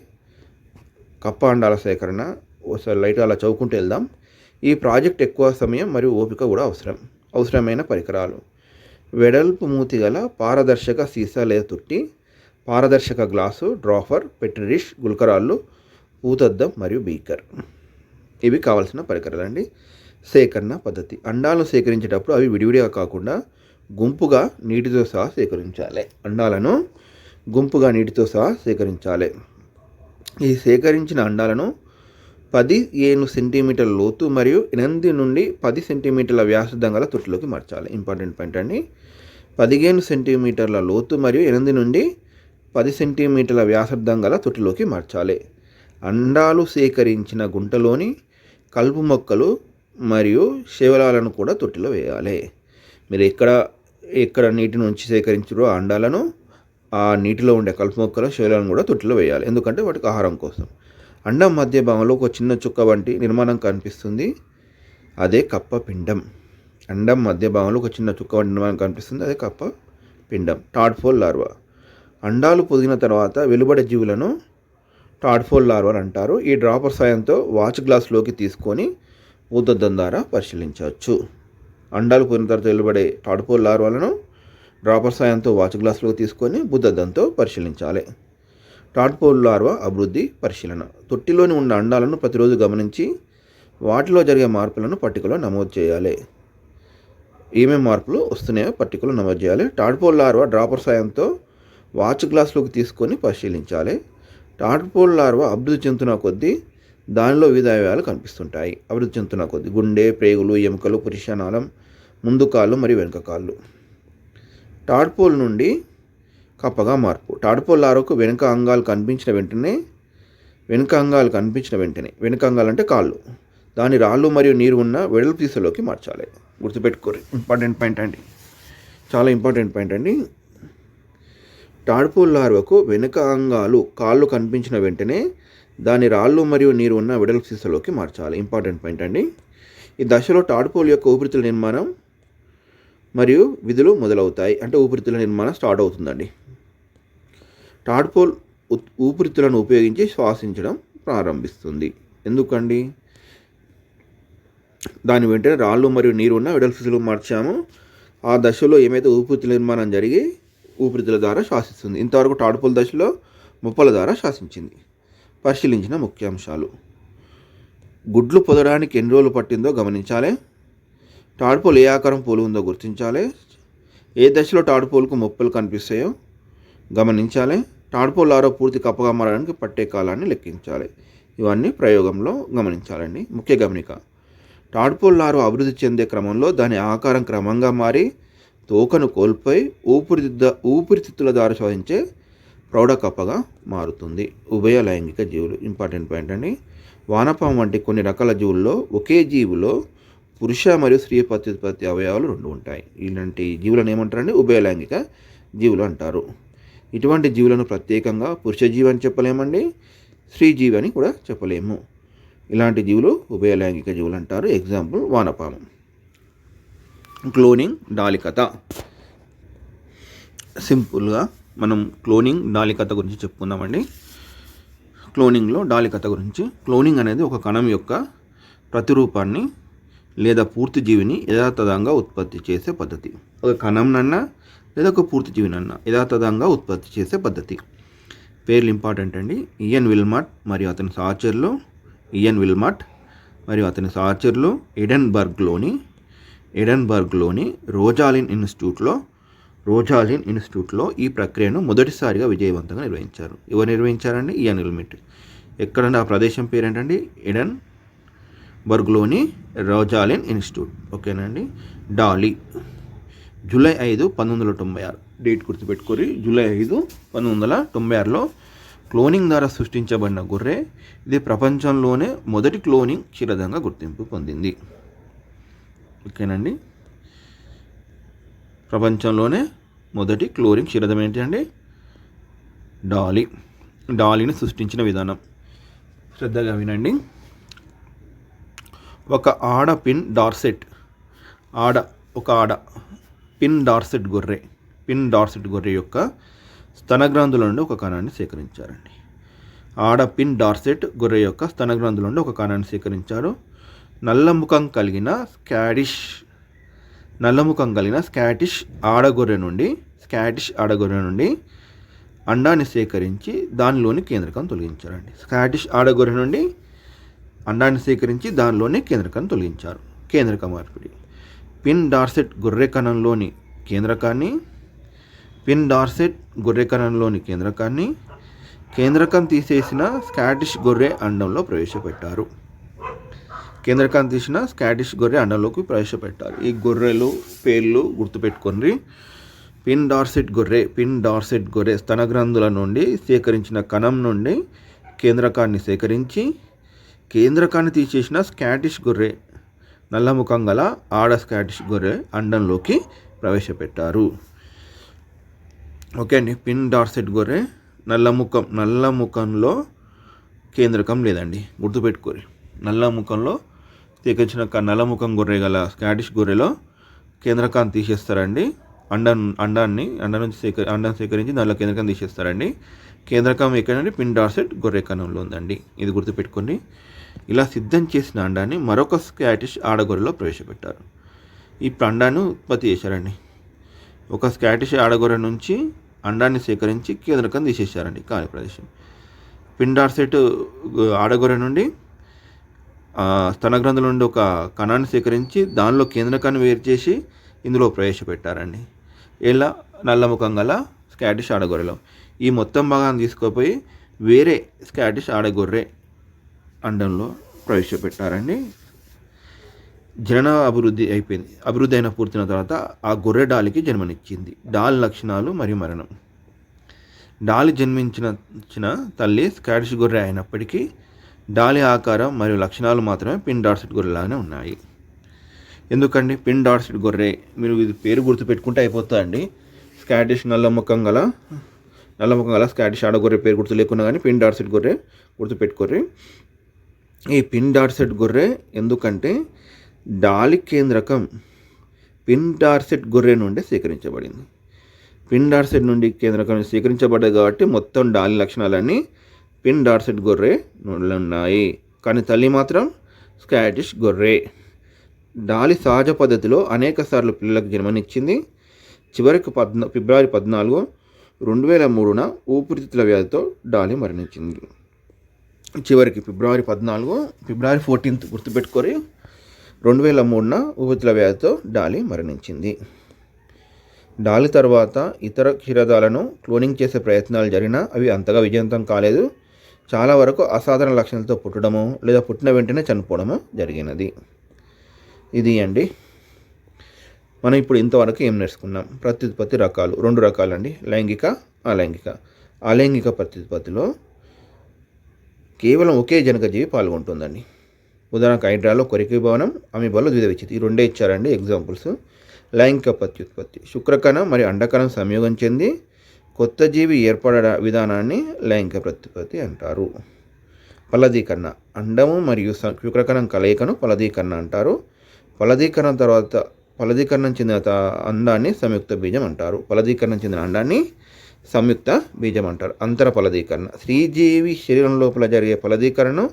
కప్ప అండాల సేకరణ. ఒకసారి లైట్ అలా చదువుకుంటూ వెళ్దాం. ఈ ప్రాజెక్ట్ ఎక్కువ సమయం మరియు ఓపిక కూడా అవసరమైన పరికరాలు: వెడల్పు మూతి గల పారదర్శక సీసా లేదా తొట్టి, పారదర్శక గ్లాసు, డ్రాఫర్, పెట్రి డిష్, గుల్కరాళ్ళు, పూతద్దం మరియు బీకర్. ఇవి కావాల్సిన పరికరాలండి. సేకరణ పద్ధతి: అండాలను సేకరించేటప్పుడు అవి విడివిడిగా కాకుండా గుంపుగా నీటితో సహా సేకరించాలి. అండాలను గుంపుగా నీటితో సహా సేకరించాలి. ఈ సేకరించిన అండాలను 15 సెంటీమీటర్ల లోతు మరియు 8 నుండి 10 సెంటీమీటర్ల వ్యాసర్థం గల తొట్టిలోకి మార్చాలి. ఇంపార్టెంట్ పాయింట్ అండి. 15 సెంటీమీటర్ల లోతు మరియు 8 నుండి 10 సెంటీమీటర్ల వ్యాసర్థం గల తొట్టిలోకి మార్చాలి. అండాలు సేకరించిన గుంటలోని కలుపు మొక్కలు మరియు శేవలాలను కూడా తొట్టిలో వేయాలి. మీరు ఎక్కడ నీటి నుంచి సేకరించారో ఆ అండాలను ఆ నీటిలో ఉండే కలుపు మొక్కల శేవలాలను కూడా తొట్టిలో వేయాలి. ఎందుకంటే వాటికి ఆహారం కోసం. అండం మధ్య భాగంలో ఒక చిన్న చుక్క వంటి నిర్మాణం కనిపిస్తుంది, అదే కప్ప పిండం. అండం మధ్య భాగంలో ఒక చిన్న చుక్క వంటి నిర్మాణం కనిపిస్తుంది, అదే కప్ప పిండం. Tadpole larva. అండాలు పొదిగిన తర్వాత వెలువడే జీవులను టాడ్పోల్ లార్వా అంటారు. ఈ డ్రాపర్ సాయంతో వాచ్ గ్లాస్లోకి తీసుకొని ఊదద్దం ద్వారా పరిశీలించవచ్చు. అండాలు పొదిగిన తర్వాత వెలువడే టాడ్పోల్ లార్వాలను డ్రాపర్ సాయంతో వాచ్ గ్లాస్లోకి తీసుకొని బుద్ధద్దంతో పరిశీలించాలి. టాడ్పోల్ లార్వా అభివృద్ధి పరిశీలన. తొట్టిలోని ఉన్న అండాలను ప్రతిరోజు గమనించి వాటిలో జరిగే మార్పులను పట్టికలో నమోదు చేయాలి. ఏమేమి మార్పులు వస్తున్నాయో పట్టికలో నమోదు చేయాలి. టాడ్పోల్ లార్వా డ్రాపర్ సాయంతో వాచ్ గ్లాస్లోకి తీసుకొని పరిశీలించాలి. టాడ్పోల్ లార్వా అభివృద్ధి చెందుతున్న కొద్దీ దానిలో వివిధ అవయవాలు కనిపిస్తుంటాయి. అభివృద్ధి చెందుతున్న కొద్దీ గుండె, ప్రేగులు, ఎముకలు, పురుషనాళం, ముందు కాళ్ళు మరియు వెనుక కాళ్ళు. టాడ్పోల్ నుండి కప్పగా మార్పు. టాడ్పోల్ లార్వాకు వెనుక అంగాలు కనిపించిన వెంటనే వెనుక అంగాలు అంటే కాళ్ళు, దాని రాళ్ళు మరియు నీరు ఉన్న వెడల్పు తీసలోకి మార్చాలి. గుర్తుపెట్టుకోరు, ఇంపార్టెంట్ పాయింట్ అండి, చాలా ఇంపార్టెంట్ పాయింట్ అండి. టాడ్పోల్ లార్వాకు వెనుక అంగాలు కాళ్ళు కనిపించిన వెంటనే దాని రాళ్ళు మరియు నీరు ఉన్న వెడల్పు సీసాలోకి మార్చాలి. ఇంపార్టెంట్ పాయింట్ అండి. ఈ దశలో టాడ్పోల్ యొక్క ఊపిరితిత్తుల నిర్మాణం మరియు విధులు మొదలవుతాయి. అంటే ఊపిరితిత్తుల నిర్మాణం స్టార్ట్ అవుతుందండి. టాడ్పోల్ ఊపిరితిత్తులను ఉపయోగించి శ్వాసించడం ప్రారంభిస్తుంది. ఎందుకండి? దాని వెంటనే రాళ్ళు మరియు నీరు ఉన్న వెడల్పు సీసాలోకి మార్చాము. ఆ దశలో ఏమైతే ఊపిరితిత్తుల నిర్మాణం జరిగి ఊపిరితిత్తుల ద్వారా శ్వాసిస్తుంది. ఇంతవరకు టాడ్పోల్ దశలో ముప్పల ద్వారా శ్వాసించింది. పరిశీలించిన ముఖ్యాంశాలు. గుడ్లు పొదడానికి ఎన్ని రోజులు పట్టిందో గమనించాలి. టాడ్పోల్ ఏ ఆకారం పోలి ఉందో గుర్తించాలి. ఏ దశలో టాడ్పోల్కు మొప్పలు కనిపిస్తాయో గమనించాలి. టాడ్పోల్ లార్వా పూర్తి కప్పగా మారడానికి పట్టే కాలాన్ని లెక్కించాలి. ఇవన్నీ ప్రయోగంలో గమనించాలండి. ముఖ్య గమనిక: టాడ్పోల్ లార్వా అభివృద్ధి చెందే క్రమంలో దాని ఆకారం క్రమంగా మారి తోకను కోల్పోయి ఊపిరితిత్తుల ద్వారా శ్వాసించే ప్రౌఢ కప్పగా మారుతుంది. ఉభయ లైంగిక జీవులు. ఇంపార్టెంట్ పాయింట్ అండి. వానపాము వంటి కొన్ని రకాల జీవుల్లో ఒకే జీవులో పురుష మరియు స్త్రీ ప్రత్యుత్పత్తి అవయవాలు 2 ఉంటాయి. ఇలాంటి జీవులను ఏమంటారండి? ఉభయ లైంగిక జీవులు అంటారు. ఇటువంటి జీవులను ప్రత్యేకంగా పురుష జీవి అని చెప్పలేమండి, స్త్రీ జీవి అని కూడా చెప్పలేము. ఇలాంటి జీవులు ఉభయ లైంగిక జీవులు అంటారు. ఎగ్జాంపుల్ వానపాము. క్లోనింగ్, డాలికత. సింపుల్గా మనం క్లోనింగ్, డాలికత గురించి చెప్పుకుందామండి. క్లోనింగ్లో డాలికత గురించి. క్లోనింగ్ అనేది ఒక కణం యొక్క ప్రతిరూపాన్ని లేదా పూర్తి జీవిని యథాతథంగా ఉత్పత్తి చేసే పద్ధతి. ఒక కణంనన్నా లేదా ఒక పూర్తి జీవినన్నా యథాతథంగా ఉత్పత్తి చేసే పద్ధతి. పేర్లు ఇంపార్టెంట్ అండి. ఇయన్ విల్మట్ మరియు అతని సహచరులు ఎడెన్బర్గ్లోని రోజాలిన్ ఇన్స్టిట్యూట్లో ఈ ప్రక్రియను మొదటిసారిగా విజయవంతంగా నిర్వహించారు. ఎవరు నిర్వహించారండి? ఇయన్ విల్మట్. ఎక్కడండి ఆ ప్రదేశం పేరేంటండి? ఎడెన్బర్గ్లోని రోజాలిన్ ఇన్స్టిట్యూట్. ఓకేనండి. డాలీ. జూలై 5, 1996. డేట్ గుర్తుపెట్టుకోరి. జూలై 5, 1996లో క్లోనింగ్ ద్వారా సృష్టించబడిన గొర్రె. ఇది ప్రపంచంలోనే మొదటి క్లోనింగ్ క్షీరదంగా గుర్తింపు పొందింది. ఓకేనండి. ప్రపంచంలోనే మొదటి క్లోనింగ్ క్షీరదం ఏంటండి? డాలీని సృష్టించిన విధానం శ్రద్ధగా వినండి. ఒక ఆడ పిన్ డార్సెట్ గొర్రె యొక్క స్తనగ్రంథుల నుండి ఒక కణాన్ని సేకరించారండి. ఆడ పిన్ డార్సెట్ గొర్రె యొక్క స్తనగ్రంథుల నుండి ఒక కణాన్ని సేకరించారు. నల్లముఖం కలిగిన స్కాటిష్ ఆడగొర్రె నుండి అండాన్ని సేకరించి దానిలోని కేంద్రకం తొలగించారండి. స్కాటిష్ ఆడగొర్రె నుండి అండాన్ని సేకరించి దానిలోని కేంద్రకం తొలగించారు. కేంద్రక మార్పిడి. పిన్ డార్సెట్ గొర్రె కణంలోని కేంద్రకం తీసేసిన స్కాటిష్ గొర్రె అండంలో ప్రవేశపెట్టారు. ఈ గొర్రెలు పేర్లు గుర్తుపెట్టుకోండి. పిన్ డార్సెట్ గొర్రె స్తనగ్రంథుల నుండి సేకరించిన కణం నుండి కేంద్రకాన్ని సేకరించి కేంద్రకాన్ని తీసేసిన స్కాటిష్ గొర్రె నల్లముఖం గల ఆడ స్కాటిష్ గొర్రె అండంలోకి ప్రవేశపెట్టారు. ఓకే అండి. పిన్ డార్సెట్ గొర్రె నల్లముఖంలో కేంద్రకం లేదండి, గుర్తుపెట్టుకోరు. నల్లముఖంలో సేకరించిన నల్లముఖం గొర్రె గల స్కాటిష్ గొర్రెలో కేంద్రకాన్ని తీసేస్తారండి. అండం సేకరించి దానిలో కేంద్రకం తీసేస్తారండి. కేంద్రకం ఎక్కడండి? పిన్ డార్సెట్ గొర్రె కణంలో ఉందండి. ఇది గుర్తుపెట్టుకోండి. ఇలా సిద్ధం చేసిన అండాన్ని మరొక స్కాటిష్ ఆడగొర్రెలో ప్రవేశపెట్టారు. ఇప్పుడు అండాన్ని ఉత్పత్తి చేశారండి. ఒక స్కాటిష్ ఆడగొర్రె నుంచి అండాన్ని సేకరించి కేంద్రకం తీసేశారండి ఖాళీ ప్రదేశం. పిన్ డార్సెట్ ఆడగొర్రె నుండి స్తనగ్రంథుల నుండి ఒక కణాన్ని సేకరించి దానిలో కేంద్రకాన్ని వేరు చేసి ఇందులో ప్రవేశపెట్టారండి. ఇలా నల్లముఖం గల స్కాటిష్ ఆడగొర్రెలో ఈ మొత్తం భాగాన్ని తీసుకుపోయి వేరే స్కాటిష్ ఆడగొర్రె అండంలో ప్రవేశపెట్టారండి. జనన అభివృద్ధి అయిపోయింది. అభివృద్ధి అయిన పూర్తిన తర్వాత ఆ గొర్రె డాలికి జన్మనిచ్చింది. డాలి లక్షణాలు మరియు మరణం. డాలి జన్మించిన తల్లి స్కాటిష్ గొర్రె అయినప్పటికీ డాలి ఆకారం మరియు లక్షణాలు మాత్రమే పిన్ డార్సెట్ గొర్రెలాగానే ఉన్నాయి. ఎందుకండి? పిన్ డార్సెట్ గొర్రె మీరు ఇది పేరు గుర్తుపెట్టుకుంటే అయిపోతుందండి. స్కాటిష్ నల్లముఖం గల స్కాటిష్ ఆడగొర్రె పేరు గుర్తు లేకున్నా కానీ పిన్ డార్సెట్ గొర్రె గుర్తుపెట్టుకోర్రి. ఈ పిన్ డార్సెట్ గొర్రె ఎందుకంటే డాలి కేంద్రకం పిన్ డార్సెట్ గొర్రె నుండి సేకరించబడింది. పిన్ డార్సెట్ నుండి కేంద్రకం సేకరించబడ్డది కాబట్టి మొత్తం డాలి లక్షణాలన్నీ పిన్ డార్సెట్ గొర్రె ఉన్నాయి. కానీ తల్లి మాత్రం స్కాటిష్ గొర్రె. డాలి సహజ పద్ధతిలో అనేక సార్లు పిల్లలకు జన్మనిచ్చింది. చివరికి ఫిబ్రవరి 14, 2003 ఊపిరితిత్తుల వ్యాధితో డాలి మరణించింది. చివరికి ఫిబ్రవరి 14 గుర్తుపెట్టుకొని 2003 ఊపిరితిత్తుల వ్యాధితో డాలి మరణించింది. డాలి తర్వాత ఇతర క్షీరదాలను క్లోనింగ్ చేసే ప్రయత్నాలు జరిగినా అవి అంతగా విజయవంతం కాలేదు. చాలా వరకు అసాధారణ లక్షణాలతో పుట్టడము లేదా పుట్టిన వెంటనే చనిపోవడము జరిగినది. ఇది అండి. మనం ఇప్పుడు ఇంతవరకు ఏం నేర్చుకున్నాం? ప్రత్యుత్పత్తి రకాలు 2 రకాలండి, లైంగిక, అలైంగిక. అలైంగిక ప్రత్యుత్పత్తిలో కేవలం ఒకే జనకజీవి పాల్గొంటుందండి. ఉదాహరణకు హైడ్రాలో కొరికి భవనం, అమీబాలో ద్విధ విచ్చితి. ఈ 2 ఇచ్చారండి ఎగ్జాంపుల్స్. లైంగిక ప్రత్యుత్పత్తి శుక్రకణం మరియు అండకణం సంయోగం చెంది కొత్త జీవి ఏర్పడ విధానాన్ని లైంగిక ప్రత్యుత్పత్తి అంటారు. ఫలదీకరణ అండము మరియు శుక్రకణం కలయికను ఫలదీకరణ అంటారు. ఫలదీకరణం చెందిన అండాన్ని సంయుక్త బీజం అంటారు. ఫలదీకరణం చెందిన అండాన్ని సంయుక్త బీజం అంటారు. అంతర ఫలదీకరణ స్త్రీజీవి శరీరం లోపల జరిగే ఫలదీకరణను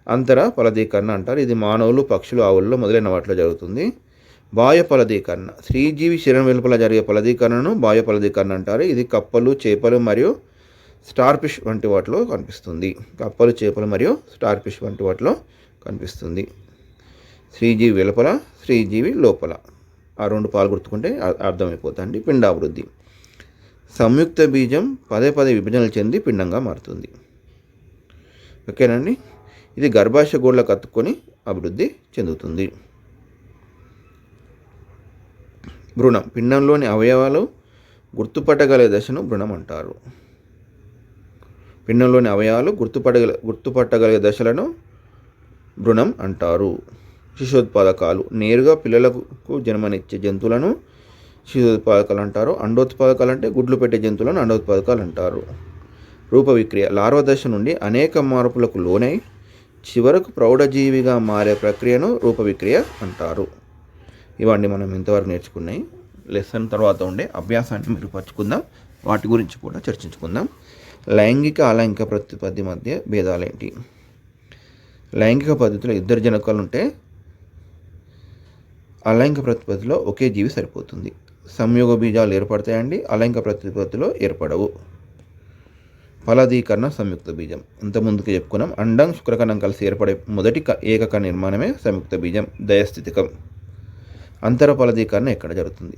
అంతర ఫలదీకరణ అంటారు. ఇది మానవులు, పక్షులు, ఆవుల్లో మొదలైన వాటిలో జరుగుతుంది. బాహ్య ఫలదీకరణ స్త్రీజీవి శరీరం వెలుపల జరిగే ఫలదీకరణను బాహ్య ఫలదీకరణ అంటారు. ఇది కప్పలు, చేపలు మరియు స్టార్ ఫిష్ వంటి వాటిలో కనిపిస్తుంది. కప్పలు, చేపలు మరియు స్టార్ ఫిష్ వంటి వాటిలో కనిపిస్తుంది. స్త్రీజీవి వెలుపల, స్త్రీజీవి లోపల, ఆ 2 పాలు గుర్తుకుంటే అర్థమైపోతుంది. పిండాభివృద్ధి సంయుక్త బీజం పదే విభజనలు చెంది పిండంగా మారుతుంది. ఓకేనండి. ఇది గర్భాశయ గోడలకు అతుక్కొని అభివృద్ధి చెందుతుంది. భ్రూణం పిండంలోని అవయవాలు గుర్తుపట్టగలిగే దశను భ్రూణం అంటారు. పిండంలోని అవయవాలు గుర్తుపట్టగలిగే దశలను భ్రూణం అంటారు. శిశుోత్పాదకాలు నేరుగా పిల్లలకు జన్మనిచ్చే జంతువులను శిశుోత్పాదకాలు అంటారు. అండోత్పాదకాలు అంటే గుడ్లు పెట్టే జంతువులను అండోత్పాదకాలు అంటారు. రూప విక్రియ లార్వ దశ నుండి అనేక మార్పులకు లోనై చివరకు ప్రౌఢజీవిగా మారే ప్రక్రియను రూప విక్రియ అంటారు. ఇవన్నీ మనం ఇంతవరకు నేర్చుకున్నాయి. లెసన్ తర్వాత ఉండే అభ్యాసాన్ని మెరుగుపరుచుకుందాం. వాటి గురించి కూడా చర్చించుకుందాం. లైంగిక, అలైంగిక ప్రత్యుత్పత్తి మధ్య భేదాలేంటి? లైంగిక పద్ధతిలో 2 జనకాలు ఉంటే అలైంగిక ప్రత్యుత్పత్తిలో ఒకే జీవి సరిపోతుంది. సంయోగ బీజాలు ఏర్పడతాయండి, అలైంగిక ప్రత్యుత్పత్తిలో ఏర్పడవు. ఫలదీకరణ సంయుక్త బీజం ఇంతకుముందుకు చెప్పుకున్నాం. అండం, శుక్రకణం కలిసి ఏర్పడే మొదటి ఏకక నిర్మాణమే సంయుక్త బీజం, దయస్థితికం. అంతర ఫలదీకరణ ఎక్కడ జరుగుతుంది?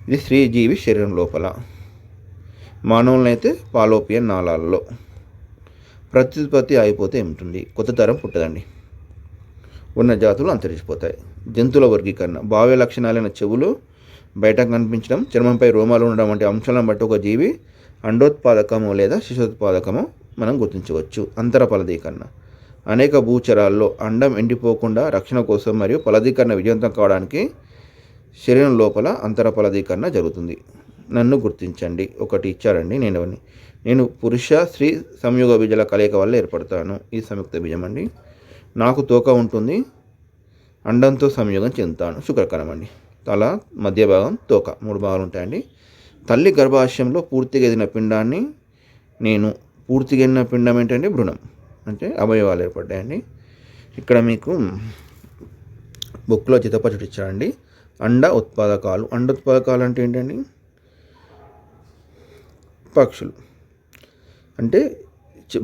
ఇది స్త్రీజీవి శరీరం లోపల. మానవులనైతే పాలోపియన్ నాళాలలో. ప్రత్యుత్పత్తి అయిపోతే ఏమిటి? కొత్త తరం పుట్టదండి. ఉన్న జాతులు అంతరించిపోతాయి. జంతువుల వర్గీకరణ బాహ్య లక్షణాలైన చెవులు బయటకు కనిపించడం, చర్మంపై రోమాలు ఉండడం వంటి అంశాలను బట్టి ఒక జీవి అండోత్పాదకము లేదా శిశోత్పాదకము మనం గుర్తించవచ్చు. అంతర ఫలదీకరణ అనేక భూచరాల్లో అండం ఎండిపోకుండా రక్షణ కోసం మరియు ఫలదీకరణ విజయవంతం కావడానికి శరీరం లోపల అంతర ఫలదీకరణ జరుగుతుంది. నన్ను గుర్తించండి. ఒకటి ఇచ్చారండి. నేను పురుష స్త్రీ సంయోగ బీజాల కలయిక వల్ల ఏర్పడతాను. ఈ సంయుక్త బీజం అండి. నాకు తోక ఉంటుంది, అండంతో సంయోగం చెందుతాను. శుక్రకణం అండి. తల, మధ్య భాగం, తోక 3 భాగాలు ఉంటాయండి. తల్లి గర్భాశయంలో పూర్తిగా ఎదిగిన పిండాన్ని పూర్తిగా ఎదిగిన పిండం ఏంటంటే భ్రూణం, అంటే అవయవాలు ఏర్పడ్డాయండి. ఇక్కడ మీకు బుక్లో చిత్తపచ్చడి ఇచ్చారండి. అండ ఉత్పాదకాలు అంటే ఏంటండి? పక్షులు అంటే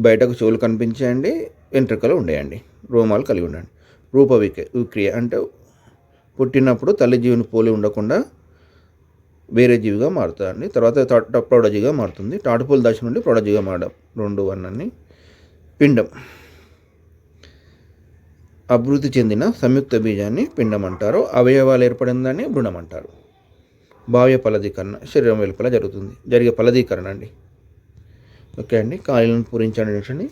బయటకు చెవులు కనిపించాయండి, వెంట్రుకలు ఉండేయండి, రోమాలు కలిగి ఉండండి. విక్రియ అంటే పుట్టినప్పుడు తల్లి జీవిని పోలి ఉండకుండా వేరే జీవిగా మారుతుందండి. తర్వాత ప్రౌఢజీవిగా మారుతుంది. తాటుపూల దశ నుండి ప్రౌఢజీవిగా మారడం 2 అన్నీ. పిండం అభివృద్ధి చెందిన సంయుక్త బీజాన్ని పిండం అంటారు. అవయవాలు ఏర్పడిందని భ్రూణం అంటారు. బాహ్య ఫలదీకరణ శరీరం వెలుపల జరిగే ఫలదీకరణ అండి. ఓకే అండి. ఖాళీలను పూరించండి.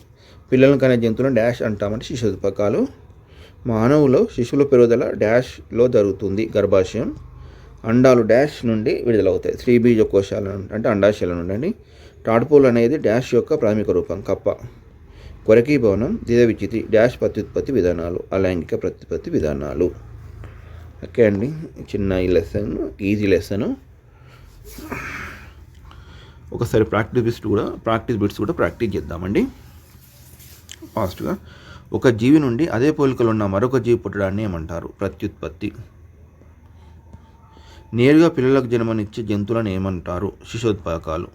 పిల్లలను కనే జంతువులను డాష్ అంటామంటే శిశుద్పకాలు. మానవులో శిశువుల పెరుగుదల డాష్లో జరుగుతుంది. గర్భాశయం. అండాలు డాష్ నుండి విడుదలవుతాయి. స్త్రీ బీజ కోశాల నుండి అంటే అండాశయాల నుండి అండి. టాడ్పోల్ అనేది డాష్ యొక్క ప్రాథమిక రూపం. కప్ప. కొరకీభవనం, ద్విధ డాష్ ప్రత్యుత్పత్తి విధానాలు, అలైంగిక ప్రత్యుత్పత్తి విధానాలు. ఓకే అండి. చిన్న ఈ లెసన్, ఈజీ లెసను. ఒకసారి ప్రాక్టీస్ బిట్స్ కూడా ప్రాక్టీస్ చేద్దామండి ఫాస్ట్గా. ఒక జీవి నుండి అదే పోలికలు ఉన్న మరొక జీవి పుట్టడాన్ని ఏమంటారు? ప్రత్యుత్పత్తి. నేరుగా పిల్లలకు జన్మనిచ్చే జంతువులను ఏమంటారు? శిశోత్పాదకాలు.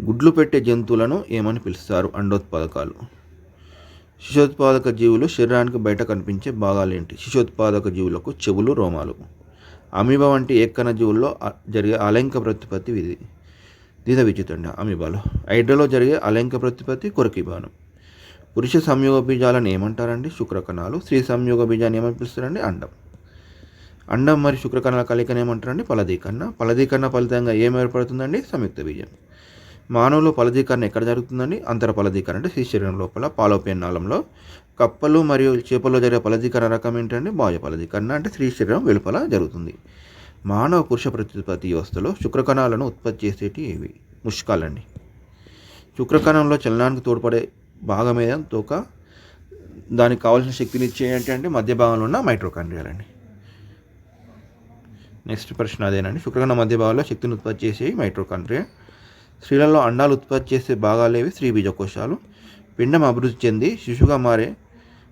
గుడ్లు పెట్టే జంతువులను ఏమని పిలుస్తారు? అండోత్పాదకాలు. శిశోత్పాదక జీవులు శరీరానికి బయట కనిపించే భాగాలేంటి? శిశోత్పాదక జీవులకు చెవులు, రోమాలు. అమీబా వంటి ఏకకణ జీవుల్లో జరిగే అలైంగిక ప్రత్యుత్పత్తి ద్విధ విచిత్రండి. అమీబాలో. హైడ్రాలో జరిగే అలైంగిక ప్రత్యుత్పత్తి కొరకీభవనం. పురుష సంయోగ బీజాలను ఏమంటారండి? శుక్రకణాలు. స్త్రీ సంయోగ బీజాన్ని ఏమని పిలుస్తారండి? అండం మరియు శుక్రకణాల కలయికను ఏమంటారండి? ఫలదీకరణ ఫలితంగా ఏం ఏర్పడుతుందండి? సంయుక్త బీజం. మానవులో ఫలదీకరణ ఎక్కడ జరుగుతుందండి? అంతర ఫలదీకరణ అంటే స్త్రీ శరీరం లోపల పాలోపియన్ నాళంలో. కప్పలు మరియు చేపల్లో జరిగే ఫలదీకరణ రకం ఏంటంటే బాహ్య ఫలదీకరణ అంటే స్త్రీ శరీరం వెలుపల జరుగుతుంది. మానవ పురుష ప్రత్యుత్పత్తి వ్యవస్థలో శుక్రకణాలను ఉత్పత్తి చేసేటి ఇవి ముష్కాలండి. శుక్రకణంలో చలనానికి తోడ్పడే భాగం ఏదైనా తోక, దానికి కావాల్సిన శక్తిని ఇచ్చేయంటే అంటే మధ్య భాగంలో ఉన్న మైట్రోకాండ్రియాలండి. నెక్స్ట్ ప్రశ్న అదేనండి. శుక్రకణం మధ్య భాగంలో శక్తిని ఉత్పత్తి చేసేవి మైట్రోకాండ్రియా. స్త్రీలలో అండాలు ఉత్పత్తి చేసే భాగాలేవి? స్త్రీ బీజకోశాలు. పిండం అభివృద్ధి చెంది శిశువుగా మారే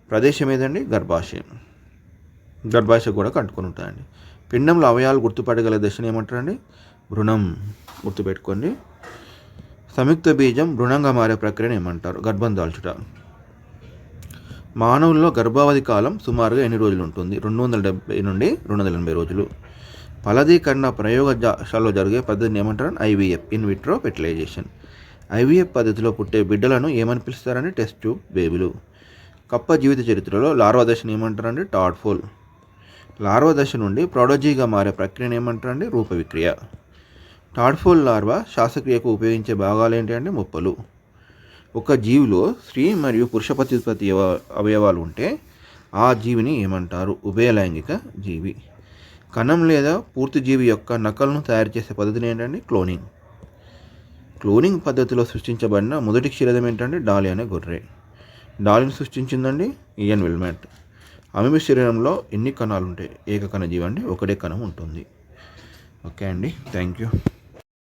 ప్రదేశం ఏదండి? గర్భాశయం కూడా కట్టుకొని ఉంటాయండి. పిండంలో అవయవాలు గుర్తుపట్టగల దశను ఏమంటారండి? భ్రూణం. గుర్తుపెట్టుకోండి. సంయుక్త బీజం భ్రూణంగా మారే ప్రక్రియను ఏమంటారు? గర్భం దాల్చుట. మానవుల్లో గర్భావధి కాలం సుమారుగా ఎన్ని రోజులు ఉంటుంది? 270 నుండి 280 రోజులు. ఫలదీకరణ ప్రయోగశాలలో జరిగే పద్ధతిని ఏమంటారు? IVF, in vitro fertilisation. IVF పద్ధతిలో పుట్టే బిడ్డలను ఏమని పిలుస్తారండి? Test tube బేబీలు. కప్ప జీవిత చరిత్రలో లార్వా దశను ఏమంటారండి? టాడ్పోల్. లార్వా దశ నుండి ప్రౌఢజీవిగా మారే ప్రక్రియను ఏమంటారండి? రూప విక్రియ. టాడ్పోల్ లార్వా శ్వాసక్రియకు ఉపయోగించే భాగాలు ఏంటి అంటే ముప్పలు. ఒక జీవిలో స్త్రీ మరియు పురుష ప్రత్యుత్పత్తి అవయవాలు ఉంటే ఆ జీవిని ఏమంటారు? ఉభయలైంగిక జీవి. కణం లేదా పూర్తి జీవి యొక్క నకలను తయారు చేసే పద్ధతిని ఏంటంటే క్లోనింగ్ పద్ధతిలో సృష్టించబడిన మొదటి క్షీరదం ఏంటంటే డాలి అనే గొర్రె. డాలిని సృష్టించిందండి ఇయన్ విల్మెట్. అమీబా శరీరంలో ఎన్ని కణాలు ఉంటాయి? ఏకకణ జీవి అండి, ఒకటే కణం ఉంటుంది. ఓకే అండి, థ్యాంక్ యూ.